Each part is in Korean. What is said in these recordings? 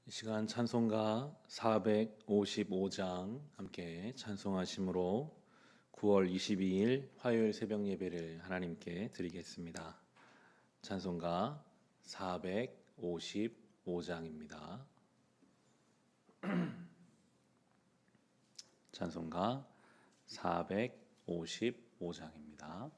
이 시간 찬송가 455장 함께 찬송하심으로 9월 22일 화요일 새벽 예배를 하나님께 드리겠습니다. 찬송가 455장입니다. 찬송가 455장입니다.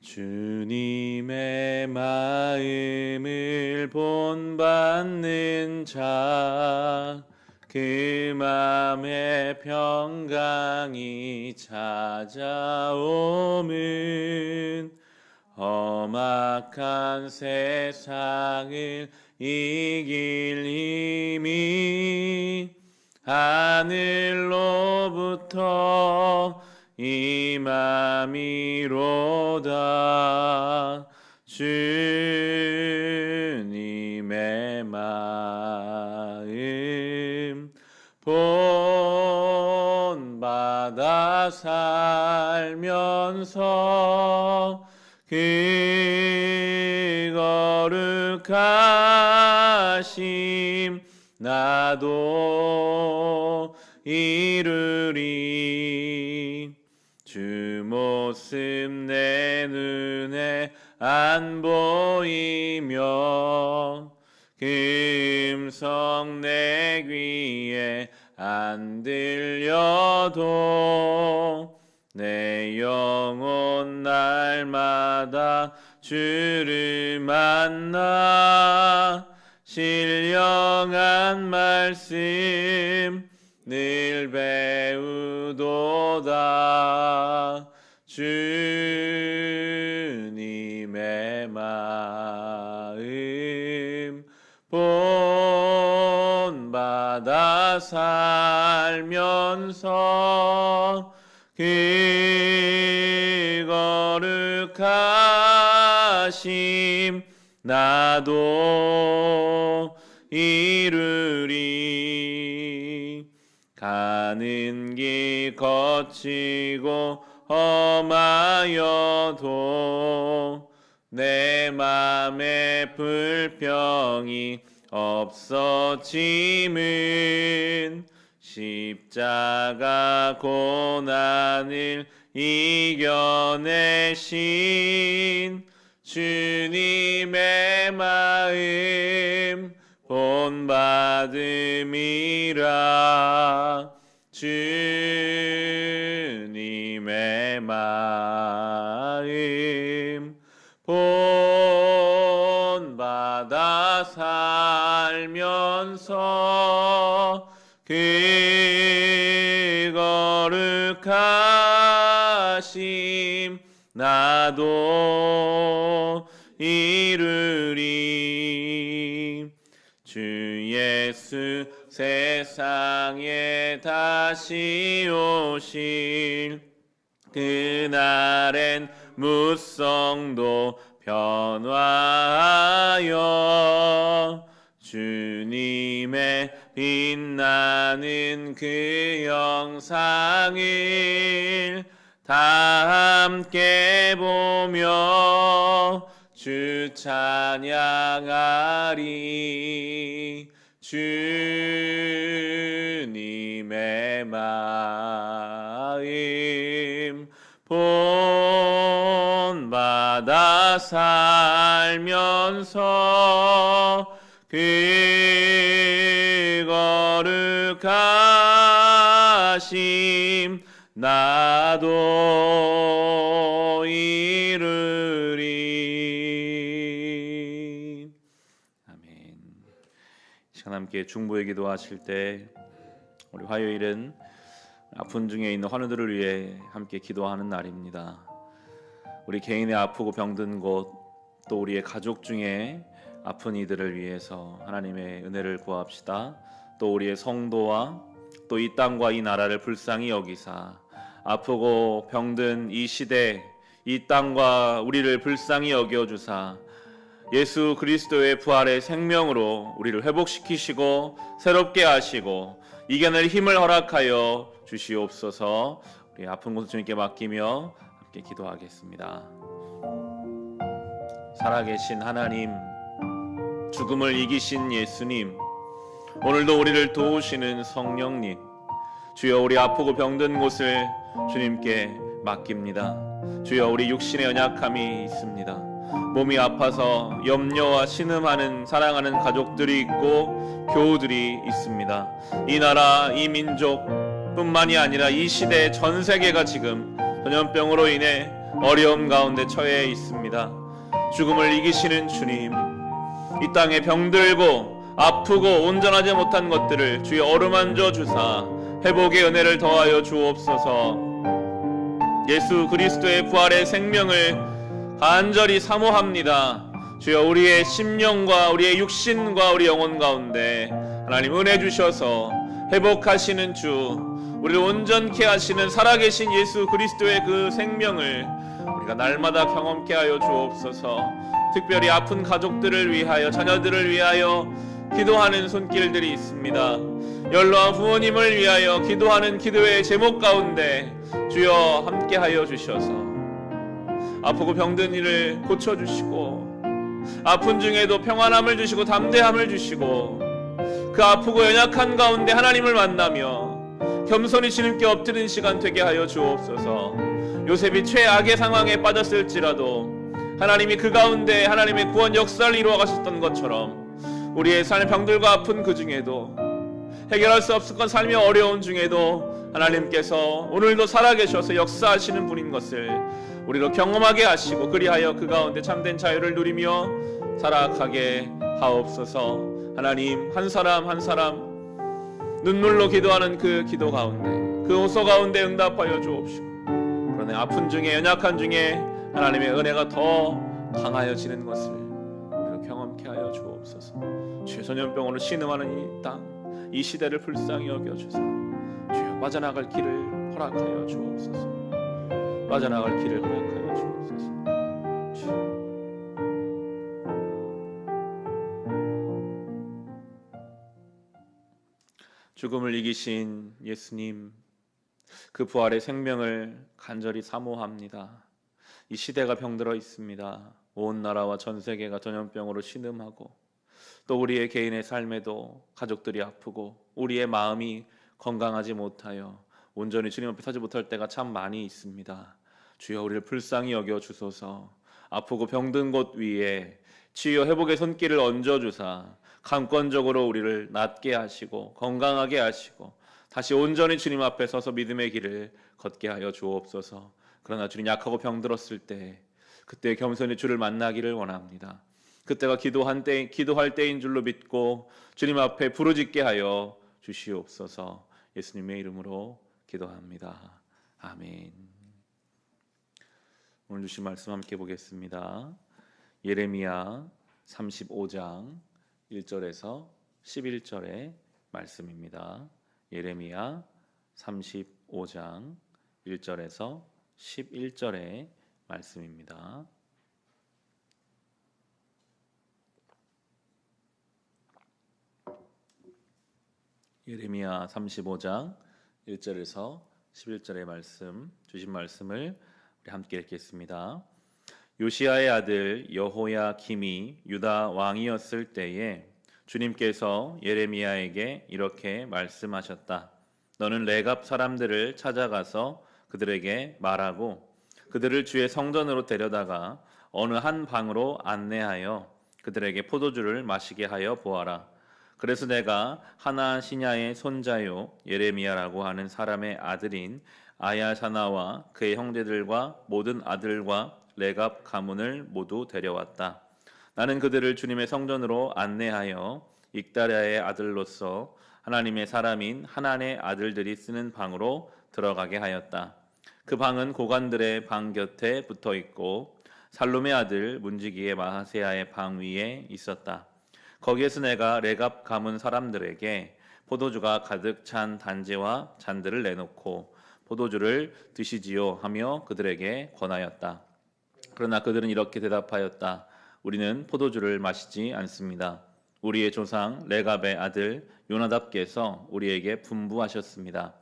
주님의 마음을 본받는 자, 그 맘에 평강이 찾아오면 험악한 세상을 이길 힘이 하늘로부터 임함이로다. 주님의 마음 본받아 살면서 그 거룩하심 나도 이루리. 주 모습 내 눈에 안 보이며 그 음성 내 귀에 안 들려도 내 영혼 날마다 주를 만나 신령한 말씀 늘 배우도다. 주님의 마음 본받아 살면서 그 거룩하심 나도 이루리. 가는 길 거치고 험하여도 내 맘에 불평이 없어짐은 십자가 고난을 이겨내신 주님의 마음 본받음이라. 주님의 마음 본받아 살면서 그 거룩하심 나도 이루리. 주 예수 세상에 다시 오실 그날엔 무성도 변화하여 주님의 빛나는 그 영상을 다 함께 보며 주 찬양하리. 주님의 마음 본받아 살면서 그 거룩하심 나도 이루리. 아멘. 함께 중보의 기도하실 때 우리 화요일은 아픈 중에 있는 환우들을 위해 함께 기도하는 날입니다. 우리 개인의 아프고 병든 곳, 또 우리의 가족 중에 아픈 이들을 위해서 하나님의 은혜를 구합시다. 또 우리의 성도와 또 이 땅과 이 나라를 불쌍히 여기사 아프고 병든 이 시대, 이 땅과 우리를 불쌍히 여겨주사 예수 그리스도의 부활의 생명으로 우리를 회복시키시고 새롭게 하시고 이겨낼 힘을 허락하여 주시옵소서. 우리 아픈 곳을 주님께 맡기며 함께 기도하겠습니다. 살아계신 하나님, 죽음을 이기신 예수님, 오늘도 우리를 도우시는 성령님, 주여 우리 아프고 병든 곳을 주님께 맡깁니다. 주여 우리 육신의 연약함이 있습니다. 몸이 아파서 염려와 신음하는 사랑하는 가족들이 있고 교우들이 있습니다. 이 나라, 이 민족 뿐만이 아니라 이 시대 전 세계가 지금 전염병으로 인해 어려움 가운데 처해 있습니다. 죽음을 이기시는 주님, 이 땅에 병들고 아프고 온전하지 못한 것들을 주여 어루만져 주사 회복의 은혜를 더하여 주옵소서. 예수 그리스도의 부활의 생명을 간절히 사모합니다. 주여 우리의 심령과 우리의 육신과 우리 영혼 가운데 하나님 은혜 주셔서 회복하시는 주, 우리를 온전케 하시는 살아계신 예수 그리스도의 그 생명을 우리가 날마다 경험케 하여 주옵소서. 특별히 아픈 가족들을 위하여, 자녀들을 위하여 기도하는 손길들이 있습니다. 연로한 부모님을 위하여 기도하는 기도의 제목 가운데 주여 함께하여 주셔서 아프고 병든 이를 고쳐주시고, 아픈 중에도 평안함을 주시고 담대함을 주시고, 그 아프고 연약한 가운데 하나님을 만나며 겸손히 주님께 엎드리는 시간 되게 하여 주옵소서. 요셉이 최악의 상황에 빠졌을지라도 하나님이 그 가운데 하나님의 구원 역사를 이루어 가셨던 것처럼 우리의 삶의 병들과 아픈 그 중에도, 해결할 수 없을 건 삶의 어려운 중에도 하나님께서 오늘도 살아계셔서 역사하시는 분인 것을 우리로 경험하게 하시고, 그리하여 그 가운데 참된 자유를 누리며 살아가게 하옵소서. 하나님, 한 사람 한 사람 눈물로 기도하는 그 기도 가운데, 그 호소 가운데 응답하여 주옵시고, 그러나 아픈 중에, 연약한 중에 하나님의 은혜가 더 강하여지는 것을 우리로 경험케 하여 주옵소서. 주의 전염병으로 신음하는 이 땅, 이 시대를 불쌍히 여겨주사 주여 빠져나갈 길을 허락하여 주옵소서. 빠져나갈 길을 허락하여 주옵소서. 죽음을 이기신 예수님, 그 부활의 생명을 간절히 사모합니다. 이 시대가 병들어 있습니다. 온 나라와 전 세계가 전염병으로 신음하고, 또 우리의 개인의 삶에도 가족들이 아프고 우리의 마음이 건강하지 못하여 온전히 주님 앞에 서지 못할 때가 참 많이 있습니다. 주여 우리를 불쌍히 여겨 주소서. 아프고 병든 곳 위에 치유 회복의 손길을 얹어 주사 강권적으로 우리를 낫게 하시고 건강하게 하시고 다시 온전히 주님 앞에 서서 믿음의 길을 걷게 하여 주옵소서. 그러나 주님, 약하고 병들었을 때 그때 겸손히 주를 만나기를 원합니다. 그때가 기도할 때인 줄로 믿고 주님 앞에 부르짖게 하여 주시옵소서. 예수님의 이름으로 기도합니다. 아멘. 오늘 주신 말씀 함께 보겠습니다. 예레미야 35장 1절에서 11절의 말씀입니다. 예레미야 35장 1절에서 11절의 말씀입니다. 예레미야 35장 1절에서 11절의 말씀, 주신 말씀을 우리 함께 읽겠습니다. 요시야의 아들 여호야김이 유다 왕이었을 때에 주님께서 예레미야에게 이렇게 말씀하셨다. 너는 레갑 사람들을 찾아가서 그들에게 말하고 그들을 주의 성전으로 데려다가 어느 한 방으로 안내하여 그들에게 포도주를 마시게 하여 보아라. 그래서 내가 하나 시냐의 손자요 예레미야라고 하는 사람의 아들인 아야사나와 그의 형제들과 모든 아들과 레갑 가문을 모두 데려왔다. 나는 그들을 주님의 성전으로 안내하여 익다랴의 아들로서 하나님의 사람인 하난의 아들들이 쓰는 방으로 들어가게 하였다. 그 방은 고관들의 방 곁에 붙어 있고 살룸의 아들 문지기의 마하세야의 방 위에 있었다. 거기에서 내가 레갑 가문 사람들에게 포도주가 가득 찬 단지와 잔들을 내놓고 포도주를 드시지요 하며 그들에게 권하였다. 그러나 그들은 이렇게 대답하였다. 우리는 포도주를 마시지 않습니다. 우리의 조상 레갑의 아들 요나답께서 우리에게 분부하셨습니다.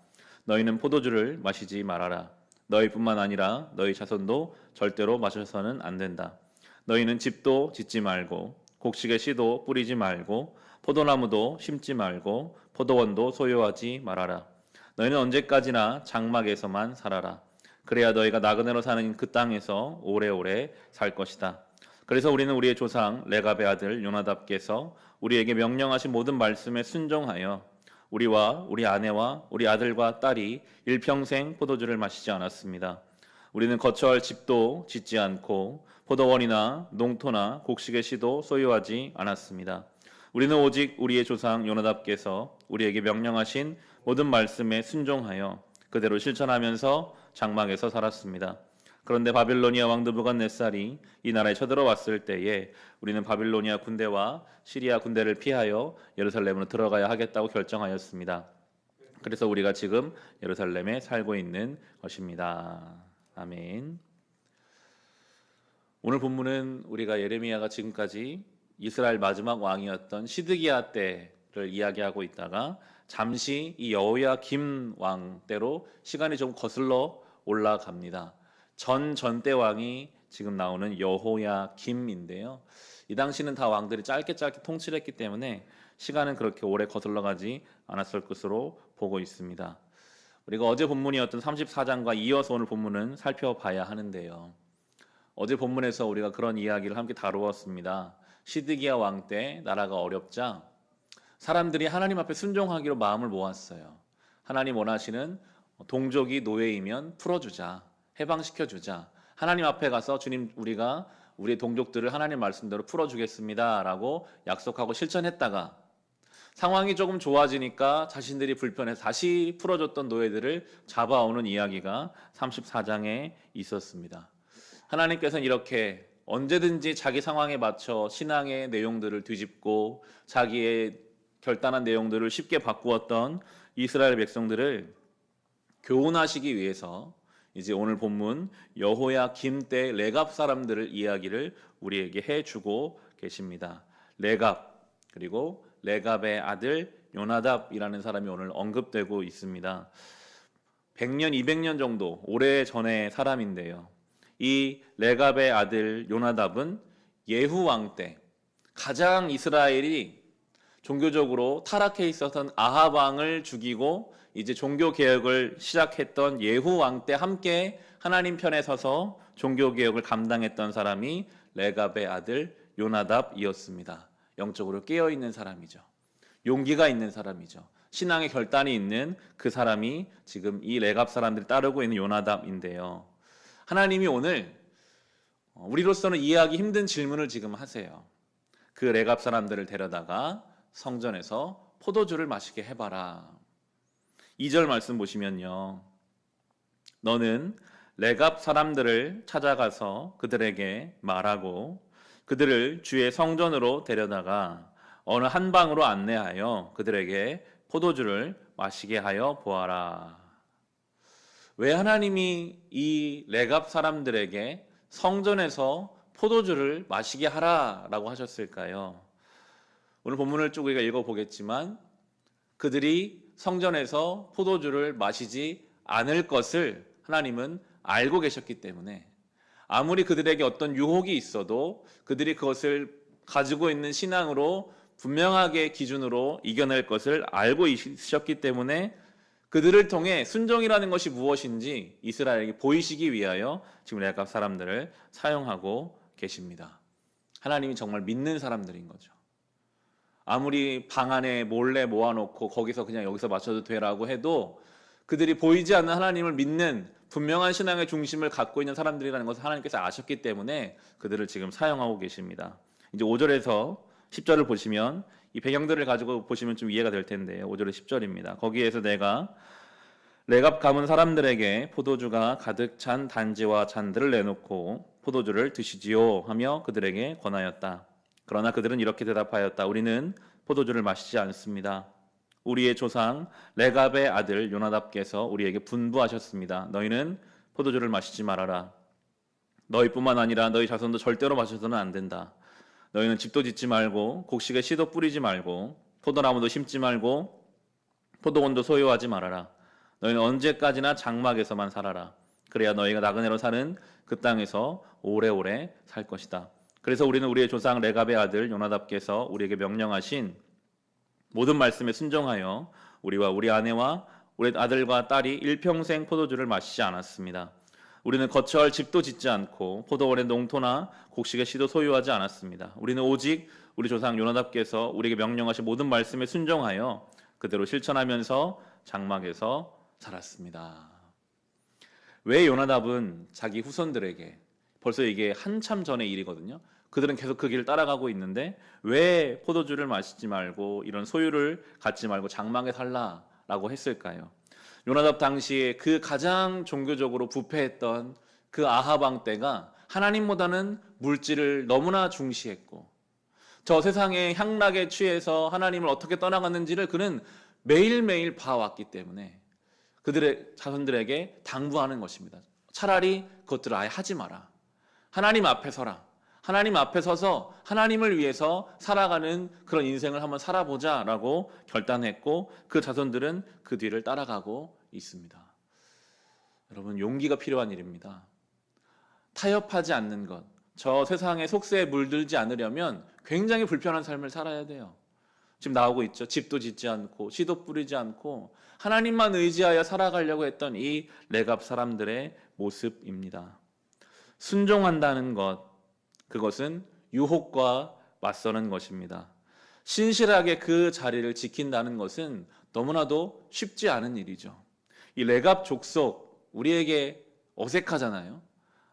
너희는 포도주를 마시지 말아라. 너희뿐만 아니라 너희 자손도 절대로 마셔서는 안 된다. 너희는 집도 짓지 말고 곡식의 씨도 뿌리지 말고 포도나무도 심지 말고 포도원도 소유하지 말아라. 너희는 언제까지나 장막에서만 살아라. 그래야 너희가 나그네로 사는 그 땅에서 오래오래 살 것이다. 그래서 우리는 우리의 조상 레갑의 아들 요나답께서 우리에게 명령하신 모든 말씀에 순종하여 우리와 우리 아내와 우리 아들과 딸이 일평생 포도주를 마시지 않았습니다. 우리는 거처할 집도 짓지 않고 포도원이나 농토나 곡식의 씨도 소유하지 않았습니다. 우리는 오직 우리의 조상 요나답께서 우리에게 명령하신 모든 말씀에 순종하여 그대로 실천하면서 장막에서 살았습니다. 그런데 바빌로니아 왕 느부갓네살이 이 나라에 쳐들어왔을 때에 우리는 바빌로니아 군대와 시리아 군대를 피하여 예루살렘으로 들어가야 하겠다고 결정하였습니다. 그래서 우리가 지금 예루살렘에 살고 있는 것입니다. 아멘. 오늘 본문은 우리가 예레미야가 지금까지 이스라엘 마지막 왕이었던 시드기야 때를 이야기하고 있다가 잠시 이 여호야김 왕 때로 시간이 좀 거슬러 올라갑니다. 전때 왕이 지금 나오는 여호야김인데요. 이 당시는 다 왕들이 짧게 통치를 했기 때문에 시간은 그렇게 오래 거슬러가지 않았을 것으로 보고 있습니다. 우리가 어제 본문이었던 34장과 이어서 오늘 본문은 살펴봐야 하는데요. 어제 본문에서 우리가 그런 이야기를 함께 다루었습니다. 시드기야 왕 때 나라가 어렵자 사람들이 하나님 앞에 순종하기로 마음을 모았어요. 하나님 원하시는 동족이 노예이면 풀어주자, 해방시켜주자. 하나님 앞에 가서 주님 우리가 우리 동족들을 하나님 말씀대로 풀어주겠습니다 라고 약속하고 실천했다가 상황이 조금 좋아지니까 자신들이 불편해서 다시 풀어줬던 노예들을 잡아오는 이야기가 34장에 있었습니다. 하나님께서는 이렇게 언제든지 자기 상황에 맞춰 신앙의 내용들을 뒤집고 자기의 결단한 내용들을 쉽게 바꾸었던 이스라엘 백성들을 교훈하시기 위해서 이제 오늘 본문 여호야김 때 레갑 사람들을 이야기를 우리에게 해주고 계십니다. 레갑 그리고 레갑의 아들 요나답이라는 사람이 오늘 언급되고 있습니다. 100년, 200년 정도 오래전의 사람인데요. 이 레갑의 아들 요나답은 예후 왕 때 가장 이스라엘이 종교적으로 타락해 있었던 아합 왕을 죽이고 이제 종교 개혁을 시작했던 예후 왕 때 함께 하나님 편에 서서 종교 개혁을 감당했던 사람이 레갑의 아들 요나답이었습니다. 영적으로 깨어 있는 사람이죠. 용기가 있는 사람이죠. 신앙의 결단이 있는 그 사람이 지금 이 레갑 사람들이 따르고 있는 요나답인데요. 하나님이 오늘 우리로서는 이해하기 힘든 질문을 지금 하세요. 그 레갑 사람들을 데려다가 성전에서 포도주를 마시게 해봐라. 2절 말씀 보시면요. 너는 레갑 사람들을 찾아가서 그들에게 말하고 그들을 주의 성전으로 데려다가 어느 한 방으로 안내하여 그들에게 포도주를 마시게 하여 보아라. 왜 하나님이 이 레갑 사람들에게 성전에서 포도주를 마시게 하라라고 하셨을까요? 오늘 본문을 쭉 우리가 읽어보겠지만 그들이 성전에서 포도주를 마시지 않을 것을 하나님은 알고 계셨기 때문에 아무리 그들에게 어떤 유혹이 있어도 그들이 그것을 가지고 있는 신앙으로 분명하게 기준으로 이겨낼 것을 알고 있으셨기 때문에 그들을 통해 순종이라는 것이 무엇인지 이스라엘에게 보이시기 위하여 지금 레갑 사람들을 사용하고 계십니다. 하나님이 정말 믿는 사람들인 거죠. 아무리 방 안에 몰래 모아놓고 거기서 그냥 여기서 맞춰도 되라고 해도 그들이 보이지 않는 하나님을 믿는 분명한 신앙의 중심을 갖고 있는 사람들이라는 것을 하나님께서 아셨기 때문에 그들을 지금 사용하고 계십니다. 이제 5절에서 10절을 보시면 이 배경들을 가지고 보시면 좀 이해가 될 텐데 5절에 10절입니다. 거기에서 내가 레갑 가문 사람들에게 포도주가 가득 찬 단지와 잔들을 내놓고 포도주를 드시지요 하며 그들에게 권하였다. 그러나 그들은 이렇게 대답하였다. 우리는 포도주를 마시지 않습니다. 우리의 조상 레갑의 아들 요나답께서 우리에게 분부하셨습니다. 너희는 포도주를 마시지 말아라. 너희뿐만 아니라 너희 자손도 절대로 마셔서는 안 된다. 너희는 집도 짓지 말고 곡식에 씨도 뿌리지 말고 포도나무도 심지 말고 포도원도 소유하지 말아라. 너희는 언제까지나 장막에서만 살아라. 그래야 너희가 나그네로 사는 그 땅에서 오래오래 살 것이다. 그래서 우리는 우리의 조상 레갑의 아들 요나답께서 우리에게 명령하신 모든 말씀에 순종하여 우리와 우리 아내와 우리 아들과 딸이 일평생 포도주를 마시지 않았습니다. 우리는 거처할 집도 짓지 않고 포도원의 농토나 곡식의 씨도 소유하지 않았습니다. 우리는 오직 우리 조상 요나답께서 우리에게 명령하신 모든 말씀에 순종하여 그대로 실천하면서 장막에서 살았습니다. 왜 요나답은 자기 후손들에게, 벌써 이게 한참 전의 일이거든요, 그들은 계속 그 길을 따라가고 있는데 왜 포도주를 마시지 말고 이런 소유를 갖지 말고 장막에 살라라고 했을까요? 요나답 당시에 그 가장 종교적으로 부패했던 그 아합 왕 때가 하나님보다는 물질을 너무나 중시했고 저 세상의 향락에 취해서 하나님을 어떻게 떠나갔는지를 그는 매일매일 봐왔기 때문에 그들의 자손들에게 당부하는 것입니다. 차라리 그것들을 아예 하지 마라. 하나님 앞에 서라. 하나님 앞에 서서 하나님을 위해서 살아가는 그런 인생을 한번 살아보자라고 결단했고 그 자손들은 그 뒤를 따라가고 있습니다. 여러분, 용기가 필요한 일입니다. 타협하지 않는 것, 저 세상의 속세에 물들지 않으려면 굉장히 불편한 삶을 살아야 돼요. 지금 나오고 있죠. 집도 짓지 않고 씨도 뿌리지 않고 하나님만 의지하여 살아가려고 했던 이 레갑 사람들의 모습입니다. 순종한다는 것, 그것은 유혹과 맞서는 것입니다. 신실하게 그 자리를 지킨다는 것은 너무나도 쉽지 않은 일이죠. 이 레갑 족속, 우리에게 어색하잖아요.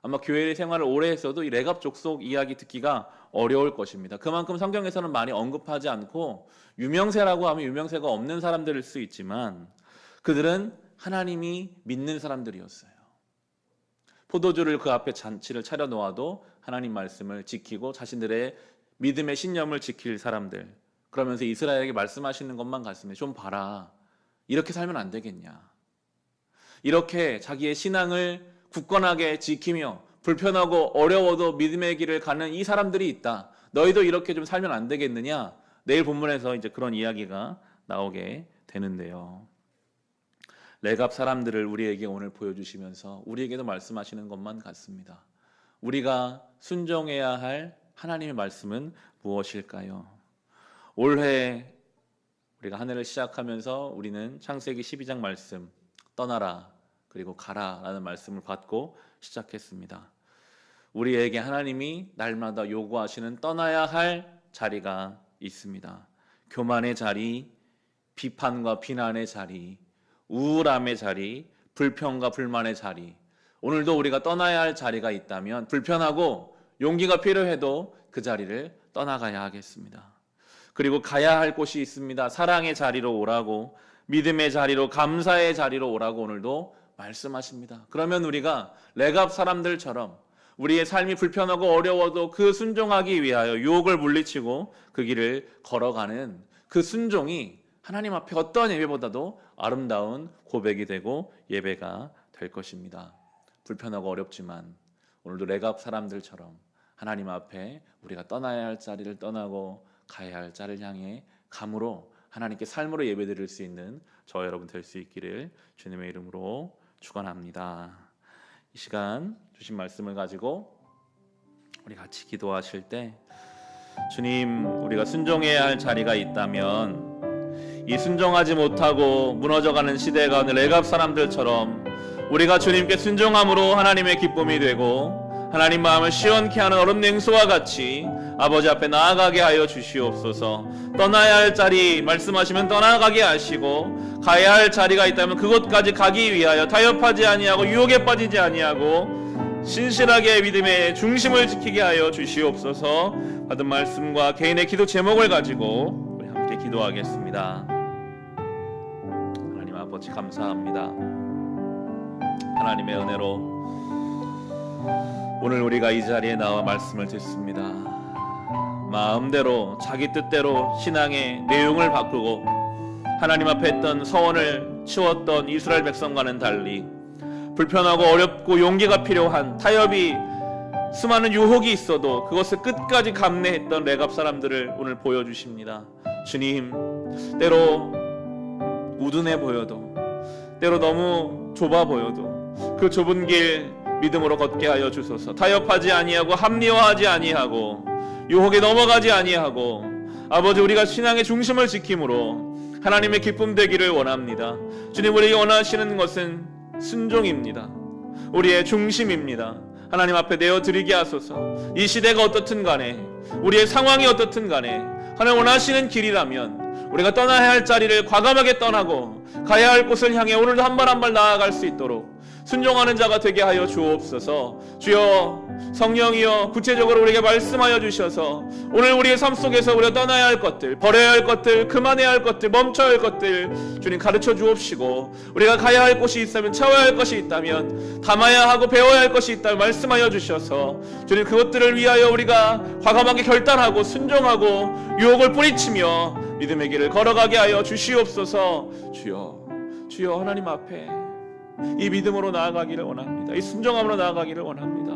아마 교회 생활을 오래 했어도 이 레갑 족속 이야기 듣기가 어려울 것입니다. 그만큼 성경에서는 많이 언급하지 않고 유명세라고 하면 유명세가 없는 사람들일 수 있지만 그들은 하나님이 믿는 사람들이었어요. 포도주를 그 앞에 잔치를 차려 놓아도 하나님 말씀을 지키고 자신들의 믿음의 신념을 지킬 사람들, 그러면서 이스라엘에게 말씀하시는 것만 같으면 좀 봐라, 이렇게 살면 안 되겠냐, 이렇게 자기의 신앙을 굳건하게 지키며 불편하고 어려워도 믿음의 길을 가는 이 사람들이 있다, 너희도 이렇게 좀 살면 안 되겠느냐. 내일 본문에서 이제 그런 이야기가 나오게 되는데요. 레갑 사람들을 우리에게 오늘 보여주시면서 우리에게도 말씀하시는 것만 같습니다. 우리가 순종해야 할 하나님의 말씀은 무엇일까요? 올해 우리가 한 해를 시작하면서 우리는 창세기 12장 말씀, 떠나라 그리고 가라 라는 말씀을 받고 시작했습니다. 우리에게 하나님이 날마다 요구하시는 떠나야 할 자리가 있습니다. 교만의 자리, 비판과 비난의 자리, 우울함의 자리, 불평과 불만의 자리. 오늘도 우리가 떠나야 할 자리가 있다면 불편하고 용기가 필요해도 그 자리를 떠나가야 하겠습니다. 그리고 가야 할 곳이 있습니다. 사랑의 자리로 오라고, 믿음의 자리로, 감사의 자리로 오라고 오늘도 말씀하십니다. 그러면 우리가 레갑 사람들처럼 우리의 삶이 불편하고 어려워도 그 순종하기 위하여 유혹을 물리치고 그 길을 걸어가는 그 순종이 하나님 앞에 어떠한 예배보다도 아름다운 고백이 되고 예배가 될 것입니다. 불편하고 어렵지만 오늘도 레갑 사람들처럼 하나님 앞에 우리가 떠나야 할 자리를 떠나고 가야 할 자리를 향해 감으로 하나님께 삶으로 예배드릴 수 있는 저 여러분 될 수 있기를 주님의 이름으로 축원합니다. 이 시간 주신 말씀을 가지고 우리 같이 기도하실 때, 주님, 우리가 순종해야 할 자리가 있다면 이 순종하지 못하고 무너져가는 시대 가운데 레갑 사람들처럼 우리가 주님께 순종함으로 하나님의 기쁨이 되고 하나님 마음을 시원케 하는 얼음 냉수와 같이 아버지 앞에 나아가게 하여 주시옵소서. 떠나야 할 자리 말씀하시면 떠나가게 하시고, 가야 할 자리가 있다면 그곳까지 가기 위하여 타협하지 아니하고 유혹에 빠지지 아니하고 신실하게 믿음의 중심을 지키게 하여 주시옵소서. 받은 말씀과 개인의 기도 제목을 가지고 우리 함께 기도하겠습니다. 하나님 아버지 감사합니다. 하나님의 은혜로 오늘 우리가 이 자리에 나와 말씀을 듣습니다. 마음대로 자기 뜻대로 신앙의 내용을 바꾸고 하나님 앞에 했던 서원을 치웠던 이스라엘 백성과는 달리 불편하고 어렵고 용기가 필요한 타협이 수많은 유혹이 있어도 그것을 끝까지 감내했던 레갑 사람들을 오늘 보여주십니다. 주님, 때로 우둔해 보여도, 때로 너무 좁아 보여도 그 좁은 길 믿음으로 걷게 하여 주소서. 타협하지 아니하고 합리화하지 아니하고 유혹에 넘어가지 아니하고 아버지 우리가 신앙의 중심을 지킴으로 하나님의 기쁨 되기를 원합니다. 주님, 우리에게 원하시는 것은 순종입니다. 우리의 중심입니다. 하나님 앞에 내어드리게 하소서. 이 시대가 어떻든 간에 우리의 상황이 어떻든 간에 하나님 원하시는 길이라면 우리가 떠나야 할 자리를 과감하게 떠나고 가야 할 곳을 향해 오늘도 한 발 한 발 나아갈 수 있도록 순종하는 자가 되게 하여 주옵소서. 주여, 성령이여 구체적으로 우리에게 말씀하여 주셔서 오늘 우리의 삶 속에서 우리가 떠나야 할 것들, 버려야 할 것들, 그만해야 할 것들, 멈춰야 할 것들 주님 가르쳐 주옵시고, 우리가 가야 할 곳이 있다면, 채워야 할 것이 있다면, 담아야 하고 배워야 할 것이 있다면 말씀하여 주셔서 주님 그것들을 위하여 우리가 과감하게 결단하고 순종하고 유혹을 뿌리치며 믿음의 길을 걸어가게 하여 주시옵소서. 주여 하나님 앞에 이 믿음으로 나아가기를 원합니다. 이 순종함으로 나아가기를 원합니다.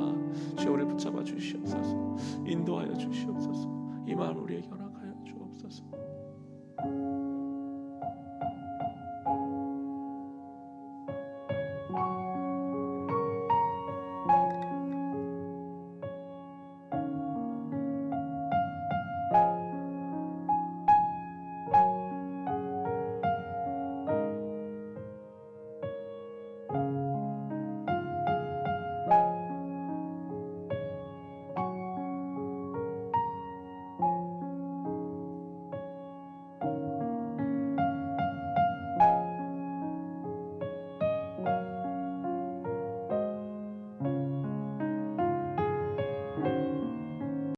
주여 우리를 붙잡아 주시옵소서. 인도하여 주시옵소서. 이 마음 우리에게 허락하여 주옵소서.